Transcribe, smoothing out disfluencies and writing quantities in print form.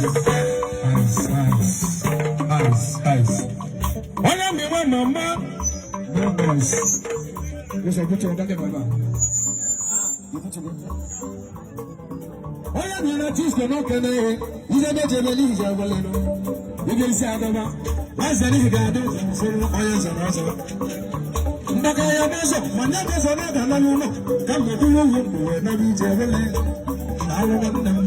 Ice. One of me, mama. Yes, I put you on that camera. Oya ni na tis kono kene ize be jebeli ize boleno ige si adama wazani ga do so oya so na so ndaka ya beso manya beso na ga na no kam do wo wo na bi jebeli na wo